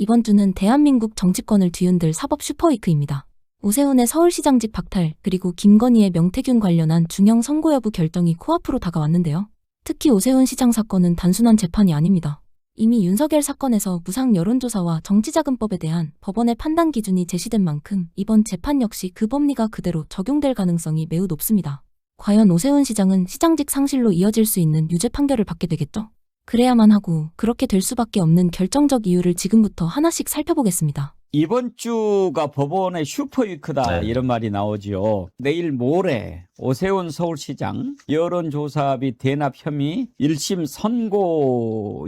이번 주는 대한민국 정치권을 뒤흔들 사법 슈퍼위크입니다. 오세훈의 서울시장직 박탈, 그리고 김건희의 명태균 관련한 중형 선고 여부 결정이 코앞으로 다가왔는데요. 특히 오세훈 시장 사건은 단순한 재판이 아닙니다. 이미 윤석열 사건에서 무상 여론조사와 정치자금법에 대한 법원의 판단 기준이 제시된 만큼 이번 재판 역시 그 법리가 그대로 적용될 가능성이 매우 높습니다. 과연 오세훈 시장은 시장직 상실로 이어질 수 있는 유죄 판결을 받게 되겠죠? 그래야만 하고 그렇게 될 수밖에 없는 결정적 이유를 지금부터 하나씩 살펴보겠습니다. 이번 주가 법원의 슈퍼위크다 이런 말이 나오지요. 내일 모레 오세훈 서울시장 여론조사 및 대납 혐의 1심 선고일이고요.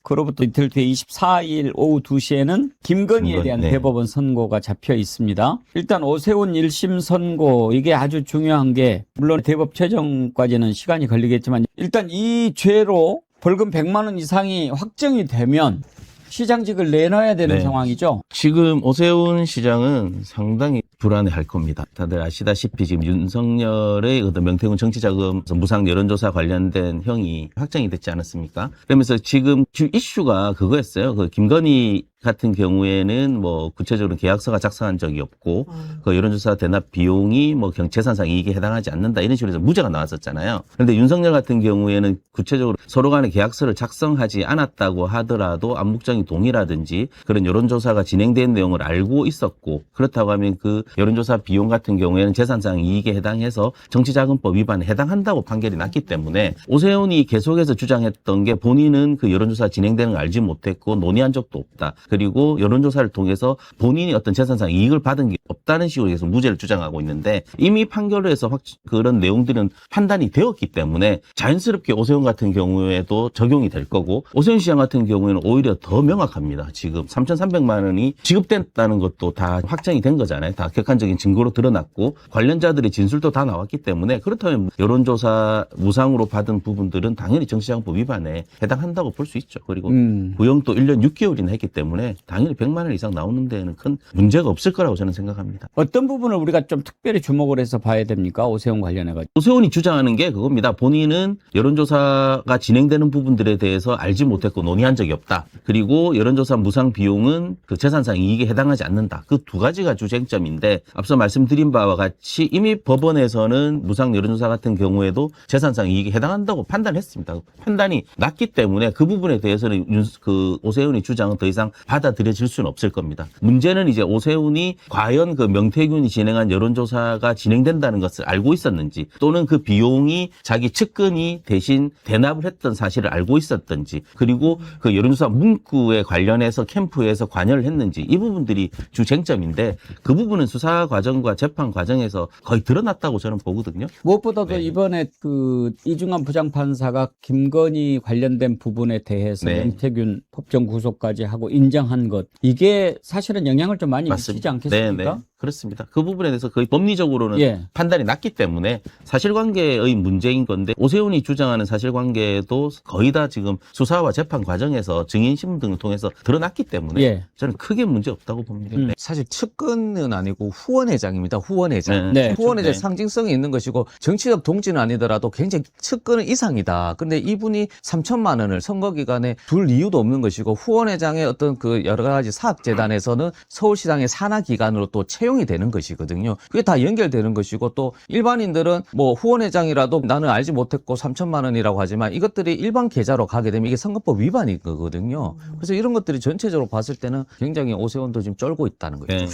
그로부터 이틀 뒤에 24일 오후 2시에는 김건희에 대한 대법원 선고가 잡혀 있습니다. 일단 오세훈 1심 선고, 이게 아주 중요한 게, 물론 대법 최종까지는 시간이 걸리겠지만 일단 이 죄로 벌금 100만 원 이상이 확정이 되면 시장직을 내놔야 되는 상황이죠. 지금 오세훈 시장은 상당히 불안해할 겁니다. 다들 아시다시피 지금 윤석열의 어떤 명태균 정치자금 무상 여론조사 관련된 형이 확정이 됐지 않았습니까? 그러면서 지금 이슈가 그거였어요. 그 김건희 같은 경우에는 뭐 구체적으로 계약서가 작성한 적이 없고 그 여론조사 대납 비용이 뭐 재산상 이익에 해당하지 않는다 이런 식으로 해서 무죄가 나왔었잖아요. 그런데 윤석열 같은 경우에는 구체적으로 서로 간에 계약서를 작성하지 않았다고 하더라도 암묵적인 동의라든지 그런 여론조사가 진행된 내용을 알고 있었고, 그렇다고 하면 그 여론조사 비용 같은 경우에는 재산상 이익에 해당해서 정치자금법 위반에 해당한다고 판결이 났기 때문에 오세훈이 계속해서 주장했던 게 본인은 그 여론조사 진행되는 걸 알지 못했고 논의한 적도 없다. 그리고 여론조사를 통해서 본인이 어떤 재산상 이익을 받은 게 없다는 식으로 해서 무죄를 주장하고 있는데, 이미 판결을 해서 그런 내용들은 판단이 되었기 때문에 자연스럽게 오세훈 같은 경우에도 적용이 될 거고, 오세훈 시장 같은 경우에는 오히려 더 명확합니다. 지금 3,300만 원이 지급됐다는 것도 다 확정이 된 거잖아요. 다 객관적인 증거로 드러났고 관련자들의 진술도 다 나왔기 때문에, 그렇다면 여론조사 무상으로 받은 부분들은 당연히 정치자금법 위반에 해당한다고 볼 수 있죠. 그리고 구형도 1년 6개월이나 했기 때문에 당연히 100만 원 이상 나오는 데는 큰 문제가 없을 거라고 저는 생각합니다. 어떤 부분을 우리가 좀 특별히 주목을 해서 봐야 됩니까? 오세훈 관련해가지고. 오세훈이 주장하는 게 그겁니다. 본인은 여론조사가 진행되는 부분들에 대해서 알지 못했고 논의한 적이 없다. 그리고 여론조사 무상 비용은 그 재산상 이익에 해당하지 않는다. 그 두 가지가 주쟁점인데, 앞서 말씀드린 바와 같이 이미 법원에서는 무상 여론조사 같은 경우에도 재산상 이익에 해당한다고 판단했습니다. 판단이 났기 때문에 그 부분에 대해서는 그 오세훈이 주장은 더 이상 받아들여질 수는 없을 겁니다. 문제는 이제 오세훈이 과연 그 명태균이 진행한 여론조사가 진행된다는 것을 알고 있었는지, 또는 그 비용이 자기 측근이 대신 대납을 했던 사실을 알고 있었던지, 그리고 그 여론조사 문구에 관련해서 캠프에서 관여를 했는지, 이 부분들이 주쟁점인데 그 부분은 수사 과정과 재판 과정에서 거의 드러났다고 저는 보거든요. 무엇보다도 이번에 그 이중환 부장판사가 김건희 관련된 부분에 대해서 명태균 법정 구속까지 하고 인정한 것, 이게 사실은 영향을 좀 많이 미치지 않겠습니까? 네네. 그렇습니다. 그 부분에 대해서 거의 법리적으로는 판단이 났기 때문에 사실관계의 문제인 건데, 오세훈이 주장하는 사실관계도 거의 다 지금 수사와 재판 과정에서 증인신문 등을 통해서 드러났기 때문에 저는 크게 문제 없다고 봅니다. 사실 측근은 아니고 후원회장입니다. 후원회장. 네. 후원회장 상징성이 있는 것이고 정치적 동지는 아니더라도 굉장히 측근은 이상이다. 근데 이분이 3천만 원을 선거 기간에 둘 이유도 없는 것이고, 후원회장의 어떤 그 여러 가지 사학재단에서는 서울시장의 산하기관으로 또 채용이 되는 것이거든요. 그게 다 연결되는 것이고, 또 일반인들은 뭐 후원회장이라도 나는 알지 못했고 3천만 원이라고 하지만 이것들이 일반 계좌로 가게 되면 이게 선거법 위반인 거거든요. 그래서 이런 것들이 전체적으로 봤을 때는 굉장히 오세훈도 지금 쫄고 있다는 거죠.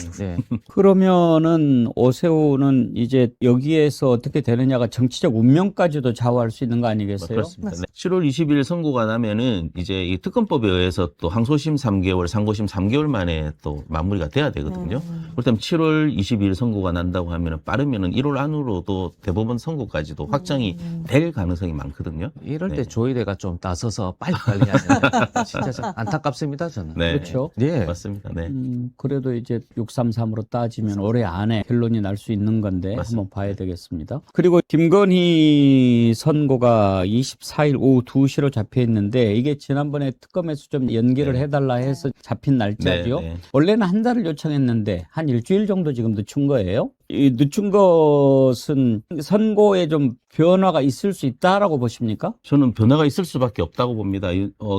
그러면은 오세훈은 이제 여기에서 어떻게 되느냐가 정치적 운명까지도 좌우할 수 있는 거 아니겠어요? 그렇습니다. 7월 20일 선고가 나면은 이제 이 특검법에 의해서 또 항소심 3개월, 상고심 3개월 만에 또 마무리가 돼야 되거든요. 그렇다면 7월 20일 선고가 난다고 하면은 빠르면은 1월 안으로도 대법원 선고까지도 확정이 될 가능성이 많거든요. 이럴 때 조희대가 좀 나서서 빨리빨리 하면 진짜 좀 안타깝습니다, 저는. 그렇죠. 네, 맞습니다. 네. 그래도 이제 633으로 따지면 올해 안에 결론이 날 수 있는 건데 한번 봐야 되겠습니다. 그리고 김건희 선고가 24일 오후 2시로 잡혀 있는데, 이게 지난번에 특검에서 좀 연기를 해달라 해서 잡힌 날짜죠. 원래는 한 달을 요청했는데 한 일주일 정도 지금 늦춘 거예요. 이 늦춘 것은 선고에 좀 변화가 있을 수 있다라고 보십니까? 저는 변화가 있을 수밖에 없다고 봅니다.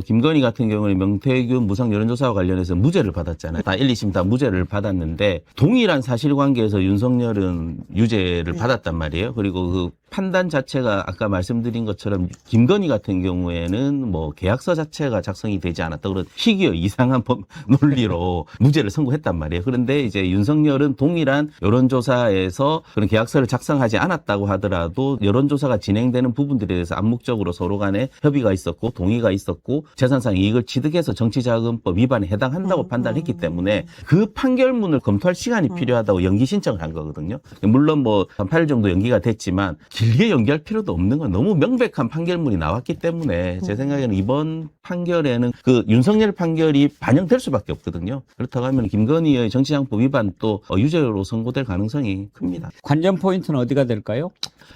김건희 같은 경우는 명태균 무상 여론조사와 관련해서 무죄를 받았잖아요. 다 1, 2심 다 무죄를 받았는데 동일한 사실관계에서 윤석열은 유죄를 받았단 말이에요. 그리고 그 판단 자체가 아까 말씀드린 것처럼 김건희 같은 경우에는 뭐 계약서 자체가 작성이 되지 않았다 그런 희귀의 이상한 논리로 무죄를 선고했단 말이에요. 그런데 이제 윤석열은 동일한 여론조사에서 그런 계약서를 작성하지 않았다고 하더라도 여론조사가 진행되는 부분들에 대해서 암묵적으로 서로 간에 협의가 있었고 동의가 있었고 재산상 이익을 취득해서 정치자금법 위반에 해당한다고 판단했기 때문에 그 판결문을 검토할 시간이 필요하다고 연기 신청을 한 거거든요. 물론 뭐 한 8일 정도 연기가 됐지만 길게 연기할 필요도 없는 건 너무 명백한 판결문이 나왔기 때문에 제 생각에는 이번 판결에는 그 윤석열 판결이 반영될 수밖에 없거든요. 그렇다고 하면 김건희의 정치장법 위반 또 유죄로 선고될 가능성이 큽니다. 관전 포인트는 어디가 될까요?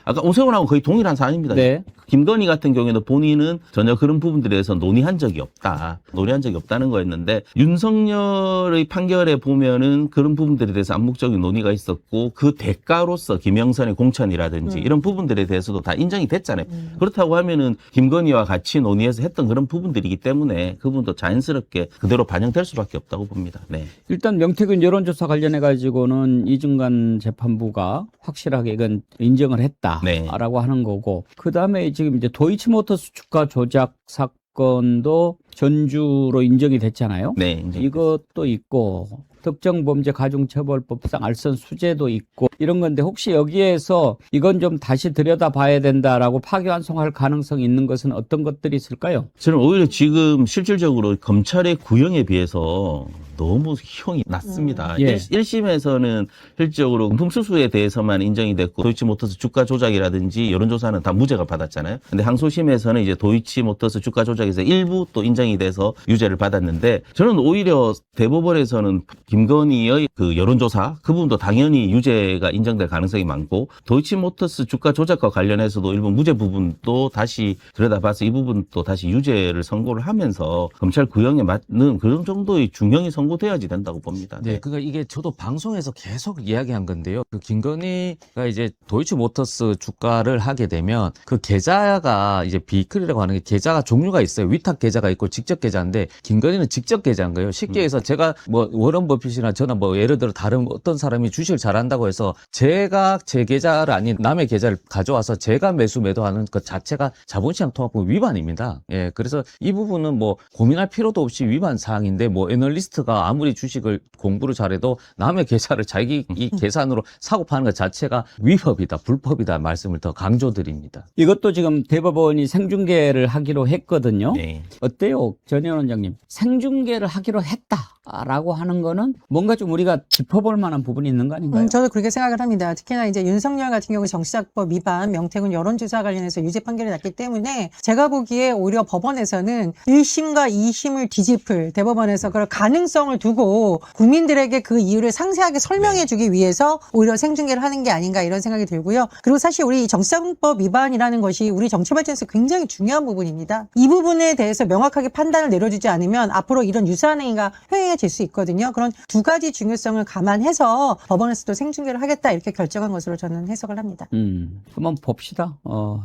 아까 오세훈하고 거의 동일한 사안입니다. 네. 김건희 같은 경우에는 본인은 전혀 그런 부분들에 대해서 논의한 적이 없다. 논의한 적이 없다는 거였는데 윤석열의 판결에 보면은 그런 부분들에 대해서 암묵적인 논의가 있었고 그 대가로서 김영선의 공천이라든지 이런 부분들에 대해서도 다 인정이 됐잖아요. 그렇다고 하면은 김건희와 같이 논의해서 했던 그런 부분들이기 때문에 그 부분도 자연스럽게 그대로 반영될 수밖에 없다고 봅니다. 네. 일단 명태균 여론조사 관련해 가지고는 이중간 재판부가 확실하게 이건 인정을 했다라고 네. 하는 거고, 그 다음에 지금 이제 도이치모터스 주가 조작 사건도 전주로 인정이 됐잖아요. 네. 이제 이것도 있고 특정범죄가중처벌법상 알선 수재도 있고 이런 건데, 혹시 여기에서 이건 좀 다시 들여다봐야 된다라고 파기환송할 가능성이 있는 것은 어떤 것들이 있을까요? 저는 오히려 지금 실질적으로 검찰의 구형에 비해서 너무 형이 낮습니다. 예. 1심에서는 실질적으로 금품수수에 대해서만 인정이 됐고 도이치모터스 주가 조작이라든지 여론조사는 다 무죄가 받았잖아요. 근데 항소심에서는 이제 도이치모터스 주가 조작에서 일부 또 인정이 돼서 유죄를 받았는데, 저는 오히려 대법원에서는 김건희의 그 여론조사 그 부분도 당연히 유죄가 인정될 가능성이 많고, 도이치모터스 주가 조작과 관련해서도 일부 무죄 부분도 다시 들여다봐서 이 부분도 다시 유죄를 선고를 하면서 검찰 구형에 맞는 그런 정도의 중형이 선고돼야지 된다고 봅니다. 네, 그러니까 이게 저도 방송에서 계속 이야기한 건데요. 그 김건희가 이제 도이치모터스 주가를 하게 되면 그 계좌가 이제 비클이라고 하는 게 계좌가 종류가 있어요. 위탁 계좌가 있고 직접 계좌인데, 김건희는 직접 계좌인 거예요. 쉽게 해서 제가 뭐 워런 버핏이나 저나 뭐 예를 들어 다른 어떤 사람이 주식을 잘한다고 해서 제가 제 계좌를 아닌 남의 계좌를 가져와서 제가 매도하는 것 자체가 자본시장 통합법 위반입니다. 예, 그래서 이 부분은 뭐 고민할 필요도 없이 위반 사항인데, 뭐 애널리스트가 아무리 주식을 공부를 잘해도 남의 계좌를 자기 이 계산으로 사고 파는 것 자체가 위법이다, 불법이다 말씀을 더 강조드립니다. 이것도 지금 대법원이 생중계를 하기로 했거든요. 네. 어때요, 전현 원장님? 생중계를 하기로 했다라고 하는 거는 뭔가 좀 우리가 짚어볼 만한 부분이 있는 거 아닌가요? 저도 그렇게 생각을 합니다. 특히나 이제 윤석열 같은 경우 정치자금법 위반, 명태균 여론조사 관련해서 유죄 판결이 났기 때문에 제가 보기에 오히려 법원에서는 1심과 2심을 뒤집을, 대법원에서 그럴 가능성을 두고 국민들에게 그 이유를 상세하게 설명해 주기 위해서 오히려 생중계를 하는 게 아닌가, 이런 생각이 들고요. 그리고 사실 우리 정치자금법 위반이라는 것이 우리 정치 발전에서 굉장히 중요한 부분입니다. 이 부분에 대해서 명확하게 판단을 내려주지 않으면 앞으로 이런 유사한 행위가 횡행해질 수 있거든요. 그런 두 가지 중요성을 감안해서 법원에서도 생중계를 하겠다, 이렇게 결정한 것으로 저는 해석을 합니다. 한번 봅시다. 뭐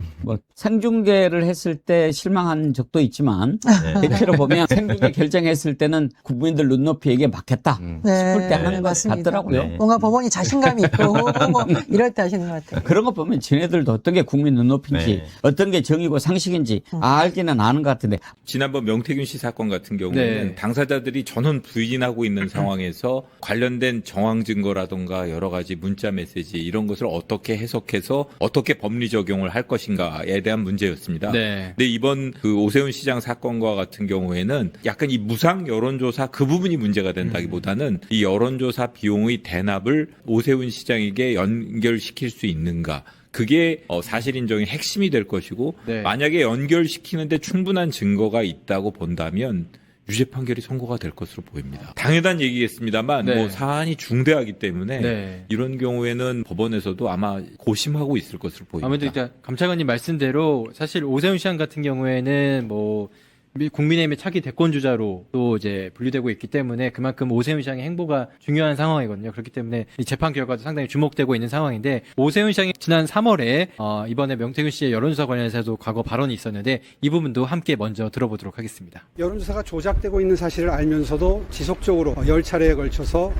생중계를 했을 때 실망한 적도 있지만 대체로 보면 생중계 결정했을 때는 국민들 눈높이에게 맞겠다 싶을 때 하는 것 같더라고요. 네. 뭔가 법원이 자신감이 있고 뭐 이럴 때 하시는 것 같아요. 그런 거 보면 지네들도 어떤 게 국민 눈높이인지 네. 어떤 게 정의고 상식인지 알기는 아는 것 같은데, 지난번 명태균 씨 사건 같은 경우에는 당사자들이 전원 부인하고 있는 상황에서 관련된 정황 증거라든가 여러 가지 문자 메시지 이런 것을 어떻게 해석해서 어떻게 법리 적용을 할 것인가에 대한 문제였습니다. 근데 이번 그 오세훈 시장 사건과 같은 경우에는 약간 이 무상 여론조사 그 부분이 문제가 된다기보다는 이 여론조사 비용의 대납을 오세훈 시장에게 연결시킬 수 있는가, 그게 사실 인정의 핵심이 될 것이고, 만약에 연결시키는데 충분한 증거가 있다고 본다면 유죄 판결이 선고가 될 것으로 보입니다. 당연한 얘기겠습니다만 뭐 사안이 중대하기 때문에 이런 경우에는 법원에서도 아마 고심하고 있을 것으로 보입니다. 아무래도 이제 감찰관님 말씀대로 사실 오세훈 시장 같은 경우에는 뭐 국민의힘의 차기 대권 주자로 또 이제 분류되고 있기 때문에 그만큼 오세훈 시장의 행보가 중요한 상황이거든요. 그렇기 때문에 이 재판 결과도 상당히 주목되고 있는 상황인데 오세훈 시장이 지난 3월에 이번에 명태균 씨의 여론조사 관련해서도 과거 발언이 있었는데 이 부분도 함께 먼저 들어보도록 하겠습니다. 여론조사가 조작되고 있는 사실을 알면서도 지속적으로 10차례에 걸쳐서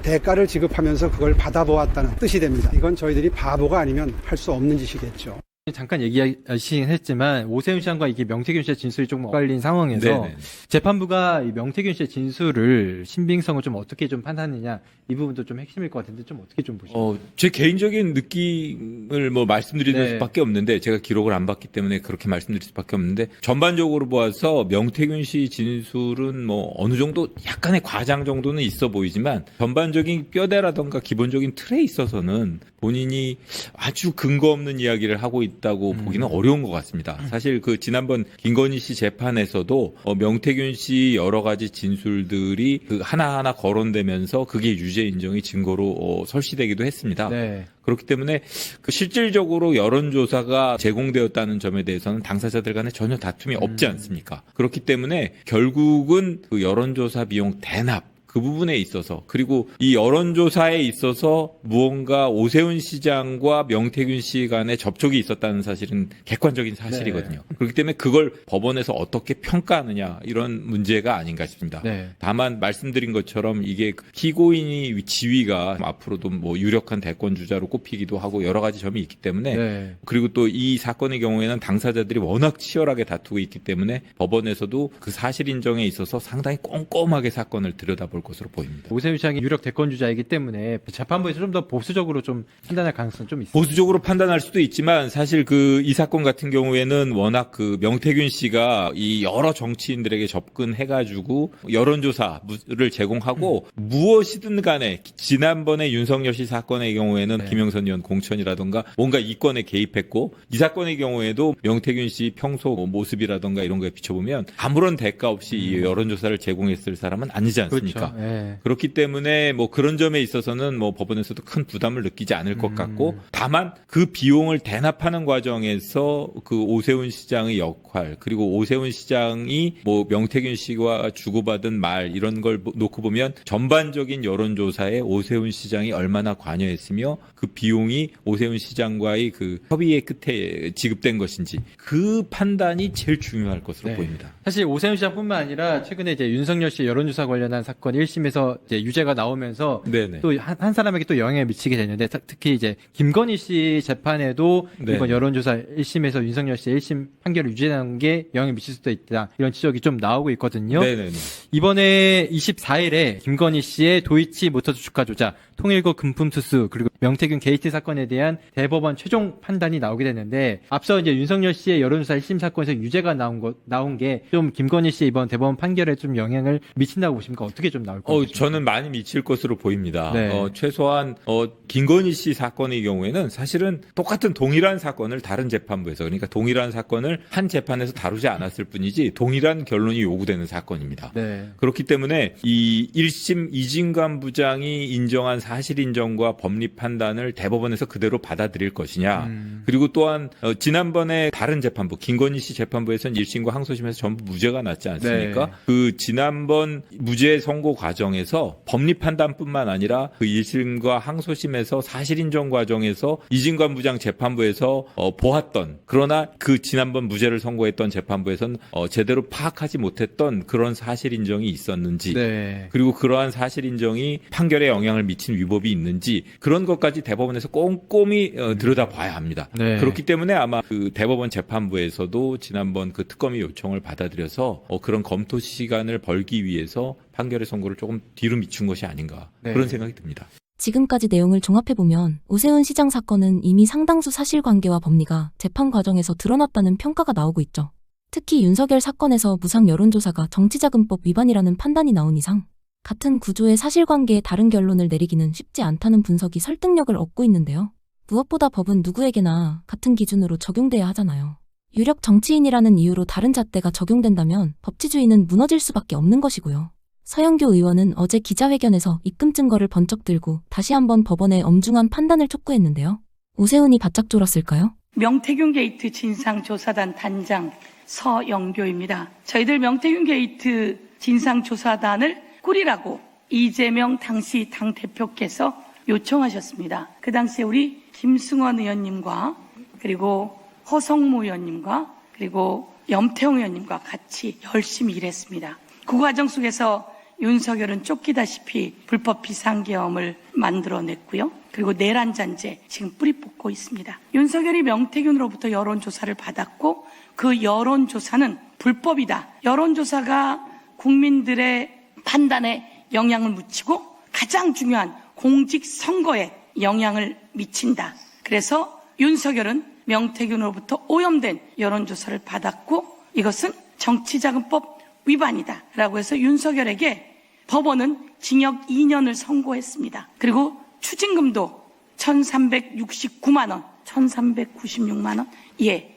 대가를 지급하면서 그걸 받아보았다는 뜻이 됩니다. 이건 저희들이 바보가 아니면 할 수 없는 짓이겠죠. 잠깐 얘기하시긴 했지만 오세훈 시장과 이게 명태균 씨의 진술이 조금 엇갈린 상황에서 네네. 재판부가 이 명태균 씨의 진술을 신빙성을 좀 어떻게 좀 판단하느냐 이 부분도 좀 핵심일 것 같은데 좀 어떻게 좀 보시나요? 제 개인적인 느낌을 뭐 말씀드릴 네. 수밖에 없는데 제가 기록을 안 봤기 때문에 그렇게 말씀드릴 수밖에 없는데 전반적으로 보아서 명태균 씨 진술은 뭐 어느 정도 약간의 과장 정도는 있어 보이지만 전반적인 뼈대라던가 기본적인 틀에 있어서는 본인이 아주 근거 없는 이야기를 하고 있다고 보기는 어려운 것 같습니다. 사실 그 지난번 김건희 씨 재판에서도 명태균 씨 여러 가지 진술들이 그 하나하나 거론되면서 그게 유죄 인정이 증거로 설시되기도 했습니다. 네. 그렇기 때문에 그 실질적으로 여론조사가 제공되었다는 점에 대해서는 당사자들 간에 전혀 다툼이 없지 않습니까? 그렇기 때문에 결국은 그 여론조사 비용 대납 그 부분에 있어서 그리고 이 여론조사에 있어서 무언가 오세훈 시장과 명태균 씨 간에 접촉이 있었다는 사실은 객관적인 사실이거든요. 네. 그렇기 때문에 그걸 법원에서 어떻게 평가하느냐 이런 문제가 아닌가 싶습니다. 네. 다만 말씀드린 것처럼 이게 피고인이 지위가 앞으로도 뭐 유력한 대권 주자로 꼽히기도 하고 여러 가지 점이 있기 때문에 네. 그리고 또 이 사건의 경우에는 당사자들이 워낙 치열하게 다투고 있기 때문에 법원에서도 그 사실 인정에 있어서 상당히 꼼꼼하게 사건을 들여다볼 것으로 보입니다. 오세훈 시장이 유력 대권 주자이기 때문에 재판부에서 좀 더 보수적으로 좀 판단할 가능성이 좀 있습니다. 보수적으로 판단할 수도 있지만 사실 그 이 사건 같은 경우에는 워낙 그 명태균 씨가 이 여러 정치인들에게 접근해가지고 여론조사를 제공하고 무엇이든 간에 지난번에 윤석열 씨 사건의 경우에는 네. 김영선 의원 공천이라던가 뭔가 이권에 개입했고 이 사건의 경우에도 명태균 씨 평소 모습이라던가 이런 거에 비춰보면 아무런 대가 없이 이 여론조사를 제공했을 사람은 아니지 않습니까? 그렇죠. 네. 그렇기 때문에 뭐 그런 점에 있어서는 뭐 법원에서도 큰 부담을 느끼지 않을 것 같고 다만 그 비용을 대납하는 과정에서 그 오세훈 시장의 역할 그리고 오세훈 시장이 뭐 명태균 씨와 주고받은 말 이런 걸 놓고 보면 전반적인 여론조사에 오세훈 시장이 얼마나 관여했으며 그 비용이 오세훈 시장과의 그 협의의 끝에 지급된 것인지 그 판단이 제일 중요할 것으로 네. 보입니다. 사실 오세훈 시장뿐만 아니라 최근에 이제 윤석열 씨 여론조사 관련한 사건 1심에서 이제 유죄가 나오면서 네네. 또 한 사람에게 또 영향을 미치게 되는데 특히 이제 김건희 씨 재판에도 네. 이번 여론조사 1심에서 윤석열 씨 1심 판결을 유죄한 게 영향을 미칠 수도 있다 이런 지적이 좀 나오고 있거든요. 네네네. 이번에 24일에 김건희 씨의 도이치 모터스 주가 조작, 통일고 금품 투수 그리고 명태균 게이트 사건에 대한 대법원 최종 판단이 나오게 됐는데 앞서 이제 윤석열 씨의 여론조사 1심 사건에서 유죄가 나온 게 좀 김건희 씨의 이번 대법원 판결에 좀 영향을 미친다고 보십니까? 어떻게 좀 나올 것 같습니까? 저는 많이 미칠 것으로 보입니다. 네. 최소한 김건희 씨 사건의 경우에는 사실은 똑같은 동일한 사건을 다른 재판부에서 그러니까 동일한 사건을 한 재판에서 다루지 않았을 뿐이지 동일한 결론이 요구되는 사건입니다. 네. 그렇기 때문에 이 1심 이진관 부장이 인정한 사실 인정과 법리 판단을 대법원에서 그대로 받아들일 것이냐. 그리고 또한 지난번에 다른 재판부 김건희 씨 재판부에서는 1심과 항소심에서 전부 무죄가 났지 않습니까? 네. 그 지난번 무죄 선고 과정에서 법리 판단뿐만 아니라 그 1심과 항소심에서 사실 인정 과정에서 이진관 부장 재판부에서 보았던 그러나 그 지난번 무죄를 선고했던 재판부에서는 제대로 파악하지 못했던 그런 사실 인정이 있었는지 네. 그리고 그러한 사실 인정이 판결에 영향을 미친 위법이 있는지 그런 것까지 대법원에서 꼼꼼히 들여다봐야 합니다. 네. 그렇기 때문에 아마 그 대법원 재판부에서도 지난번 그 특검의 요청을 받아들여서 그런 검토 시간을 벌기 위해서 판결의 선고를 조금 뒤로 미춘 것이 아닌가 네. 그런 생각이 듭니다. 지금까지 내용을 종합해보면 오세훈 시장 사건은 이미 상당수 사실관계와 법리가 재판 과정에서 드러났다는 평가가 나오고 있죠. 특히 윤석열 사건에서 무상 여론조사가 정치자금법 위반이라는 판단이 나온 이상 같은 구조의 사실관계에 다른 결론을 내리기는 쉽지 않다는 분석이 설득력을 얻고 있는데요. 무엇보다 법은 누구에게나 같은 기준으로 적용돼야 하잖아요. 유력 정치인이라는 이유로 다른 잣대가 적용된다면 법치주의는 무너질 수밖에 없는 것이고요. 서영교 의원은 어제 기자회견에서 입금 증거를 번쩍 들고 다시 한번 법원의 엄중한 판단을 촉구했는데요. 오세훈이 바짝 졸았을까요? 명태균 게이트 진상조사단 단장 서영교입니다. 저희들 명태균 게이트 진상조사단을 꾸리라고 이재명 당시 당대표께서 요청하셨습니다. 그 당시에 우리 김승원 의원님과 그리고 허성무 의원님과 그리고 염태웅 의원님과 같이 열심히 일했습니다. 그 과정 속에서 윤석열은 쫓기다시피 불법 비상계엄을 만들어냈고요. 그리고 내란잔재 지금 뿌리 뽑고 있습니다. 윤석열이 명태균으로부터 여론조사를 받았고 그 여론조사는 불법이다. 여론조사가 국민들의 판단에 영향을 미치고 가장 중요한 공직선거에 영향을 미친다. 그래서 윤석열은 명태균으로부터 오염된 여론조사를 받았고 이것은 정치자금법 위반이다 라고 해서 윤석열에게 법원은 징역 2년을 선고했습니다. 그리고 추징금도 1,369만 원, 1,396만 원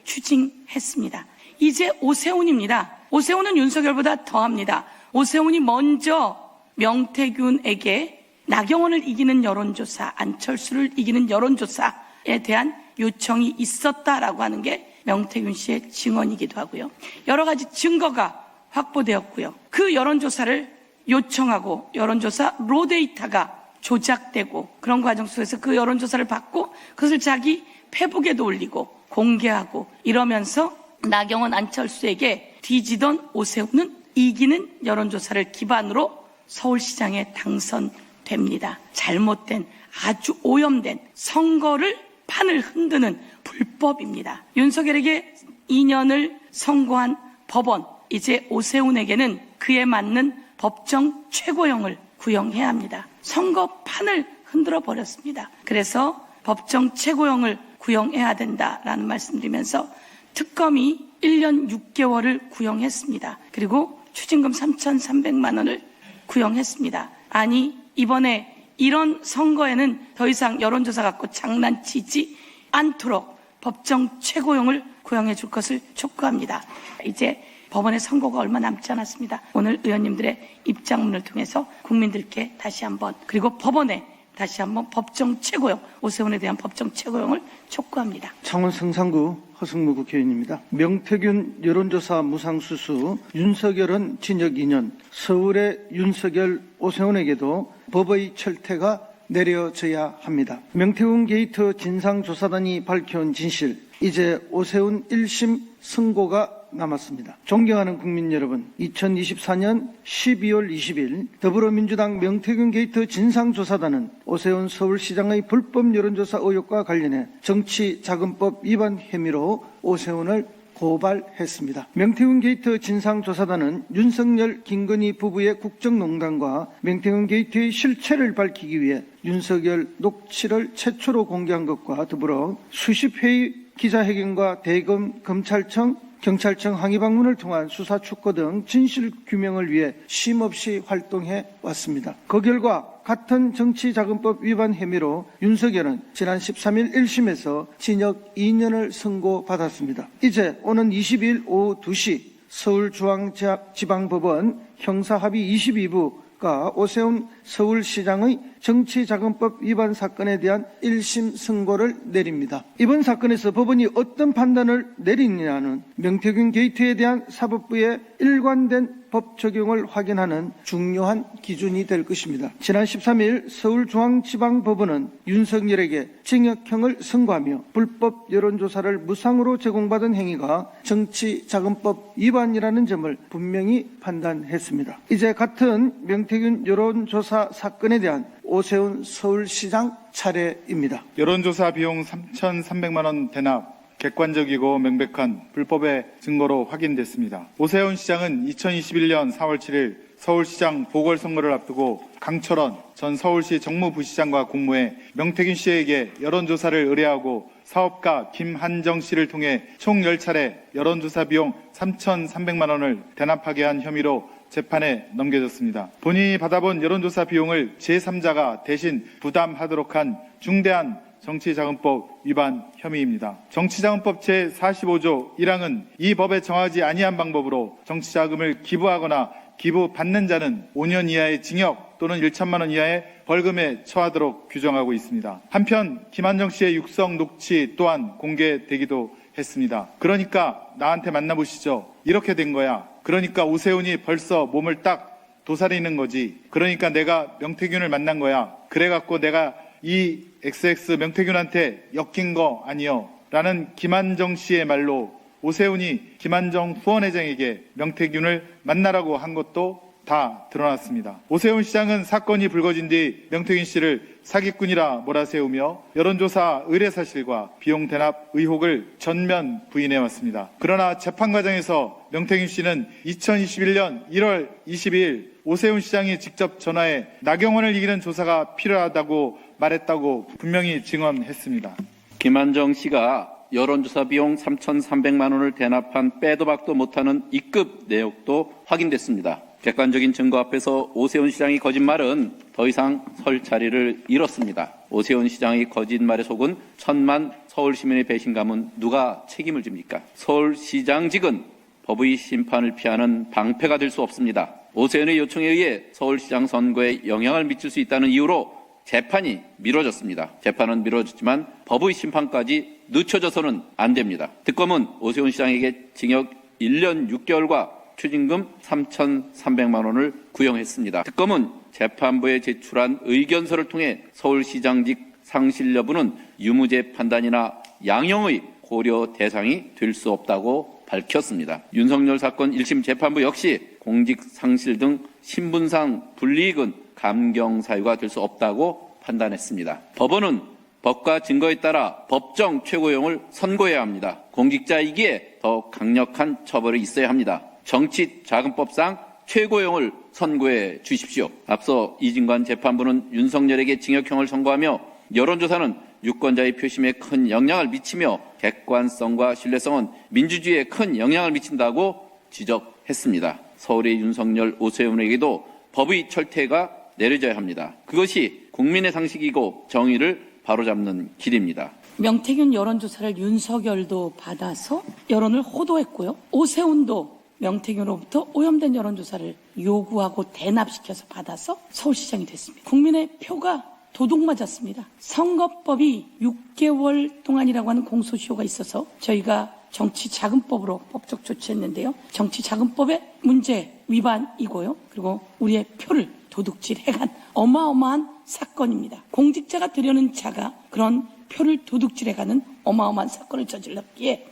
추징했습니다. 이제 오세훈입니다. 오세훈은 윤석열보다 더합니다. 오세훈이 먼저 명태균에게 나경원을 이기는 여론조사, 안철수를 이기는 여론조사에 대한 요청이 있었다라고 하는 게 명태균 씨의 증언이기도 하고요. 여러 가지 증거가 확보되었고요. 그 여론조사를 요청하고 여론조사 로데이터가 조작되고 그런 과정 속에서 그 여론조사를 받고 그것을 자기 페북에도 올리고 공개하고 이러면서 나경원, 안철수에게 뒤지던 오세훈은 이기는 여론조사를 기반으로 서울시장에 당선됩니다. 잘못된 아주 오염된 선거를 판을 흔드는 불법입니다. 윤석열에게 2년을 선고한 법원, 이제 오세훈에게는 그에 맞는 법정 최고형을 구형해야 합니다. 선거판을 흔들어 버렸습니다. 그래서 법정 최고형을 구형해야 된다라는 말씀드리면서 특검이 1년 6개월을 구형했습니다. 그리고 추징금 3,300만 원을 구형했습니다. 아니 이번에 이런 선거에는 더 이상 여론조사 갖고 장난치지 않도록 법정 최고형을 구형해 줄 것을 촉구합니다. 이제 법원의 선고가 얼마 남지 않았습니다. 오늘 의원님들의 입장문을 통해서 국민들께 다시 한번 그리고 법원에 다시 한번 법정 최고형, 오세훈에 대한 법정 최고형을 촉구합니다. 창원 성산구 허승무 국회의원입니다. 명태균 여론조사 무상수수, 윤석열은 징역 2년, 서울의 윤석열, 오세훈에게도 법의 철퇴가 내려져야 합니다. 명태균 게이트 진상조사단이 밝혀온 진실, 이제 오세훈 1심 선고가 남았습니다. 존경하는 국민 여러분, 2024년 12월 20일 더불어민주당 명태균 게이트 진상조사단은 오세훈 서울시장의 불법 여론조사 의혹과 관련해 정치자금법 위반 혐의로 오세훈을 고발했습니다. 명태균 게이트 진상조사단은 윤석열, 김건희 부부의 국정농단과 명태균 게이트의 실체를 밝히기 위해 윤석열 녹취를 최초로 공개한 것과 더불어 수십 회의 기자회견과 대검, 검찰청, 경찰청 항의 방문을 통한 수사 축구 등 진실 규명을 위해 쉼없이 활동해 왔습니다. 그 결과 같은 정치자금법 위반 혐의로 윤석열은 지난 13일 1심에서 징역 2년을 선고받았습니다. 이제 오는 22일 오후 2시 서울중앙지방법원 형사합의 22부가 오세훈 서울시장의 정치자금법 위반 사건에 대한 1심 선고를 내립니다. 이번 사건에서 법원이 어떤 판단을 내리느냐는 명태균 게이트에 대한 사법부의 일관된 법 적용을 확인하는 중요한 기준이 될 것입니다. 지난 13일 서울중앙지방법원은 윤석열에게 징역형을 선고하며 불법 여론조사를 무상으로 제공받은 행위가 정치자금법 위반이라는 점을 분명히 판단했습니다. 이제 같은 명태균 여론조사 사건에 대한 오세훈 서울시장 차례입니다. 여론조사 비용 3,300만 원 대납 객관적이고 명백한 불법의 증거로 확인됐습니다. 오세훈 시장은 2021년 4월 7일 서울시장 보궐선거를 앞두고 강철원 전 서울시 정무부시장과 공모해 명태균 씨에게 여론조사를 의뢰하고 사업가 김한정 씨를 통해 총 10차례 여론조사 비용 3,300만 원을 대납하게 한 혐의로 재판에 넘겨졌습니다. 본인이 받아본 여론조사 비용을 제3자가 대신 부담하도록 한 중대한 정치자금법 위반 혐의입니다. 정치자금법 제45조 1항은 이 법에 정하지 아니한 방법으로 정치자금을 기부하거나 기부받는 자는 5년 이하의 징역 또는 1천만 원 이하의 벌금에 처하도록 규정하고 있습니다. 한편 김한정 씨의 육성 녹취 또한 공개되기도 했습니다. 그러니까 나한테 만나보시죠. 이렇게 된 거야. 그러니까 오세훈이 벌써 몸을 딱 도사리는 거지. 그러니까 내가 명태균을 만난 거야. 그래갖고 내가 이 XX 명태균한테 엮인 거 아니요. 라는 김한정 씨의 말로 오세훈이 김한정 후원회장에게 명태균을 만나라고 한 것도 다 드러났습니다. 오세훈 시장은 사건이 불거진 뒤 명태균 씨를 사기꾼이라 몰아세우며 여론조사 의뢰 사실과 비용 대납 의혹을 전면 부인해왔습니다. 그러나 재판 과정에서 명태균 씨는 2021년 1월 22일 오세훈 시장이 직접 전화해 나경원을 이기는 조사가 필요하다고 말했다고 분명히 증언했습니다. 김한정 씨가 여론조사 비용 3,300만 원을 대납한 빼도 박도 못하는 입급 내역도 확인됐습니다. 객관적인 증거 앞에서 오세훈 시장의 거짓말은 더 이상 설 자리를 잃었습니다. 오세훈 시장의 거짓말에 속은 1,000만 서울 시민의 배신감은 누가 책임을 집니까? 서울시장직은 법의 심판을 피하는 방패가 될 수 없습니다. 오세훈의 요청에 의해 서울시장 선거에 영향을 미칠 수 있다는 이유로 재판이 미뤄졌습니다. 재판은 미뤄졌지만 법의 심판까지 늦춰져서는 안 됩니다. 특검은 오세훈 시장에게 징역 1년 6개월과 추징금 3,300만 원을 구형했습니다. 특검은 재판부에 제출한 의견서를 통해 서울시장직 상실 여부는 유무죄 판단이나 양형의 고려 대상이 될 수 없다고 밝혔습니다. 윤석열 사건 1심 재판부 역시 공직 상실 등 신분상 불이익은 감경 사유가 될 수 없다고 판단했습니다. 법원은 법과 증거에 따라 법정 최고형을 선고해야 합니다. 공직자이기에 더 강력한 처벌이 있어야 합니다. 정치자금법상 최고형을 선고해 주십시오. 앞서 이진관 재판부는 윤석열에게 징역형을 선고하며 여론조사는 유권자의 표심에 큰 영향을 미치며 객관성과 신뢰성은 민주주의에 큰 영향을 미친다고 지적했습니다. 서울의 윤석열, 오세훈에게도 법의 철퇴가 내려져야 합니다. 그것이 국민의 상식이고 정의를 바로잡는 길입니다. 명태균 여론조사를 윤석열도 받아서 여론을 호도했고요. 오세훈도 명태균으로부터 오염된 여론조사를 요구하고 대납시켜서 받아서 서울시장이 됐습니다. 국민의 표가 도둑맞았습니다. 선거법이 6개월 동안이라고 하는 공소시효가 있어서 저희가 정치자금법으로 법적 조치했는데요. 정치자금법의 문제 위반이고요. 그리고 우리의 표를 도둑질해간 어마어마한 사건입니다. 공직자가 되려는 자가 그런 표를 도둑질해가는 어마어마한 사건을 저질렀기에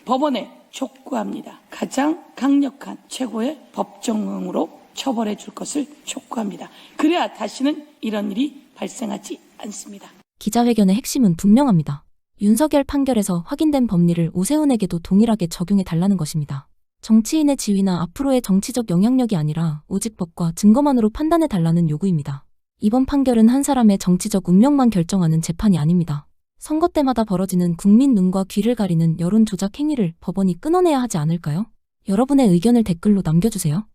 법원에 촉구합니다. 가장 강력한 최고의 법정으로 처벌해 줄 것을 촉구합니다. 그래야 다시는 이런 일이 발생하지 않습니다. 기자회견의 핵심은 분명합니다. 윤석열 판결에서 확인된 법리를 오세훈에게도 동일하게 적용해 달라는 것입니다. 정치인의 지위나 앞으로의 정치적 영향력이 아니라 오직 법과 증거만으로 판단해 달라는 요구입니다. 이번 판결은 한 사람의 정치적 운명만 결정하는 재판이 아닙니다. 선거 때마다 벌어지는 국민 눈과 귀를 가리는 여론 조작 행위를 법원이 끊어내야 하지 않을까요? 여러분의 의견을 댓글로 남겨주세요.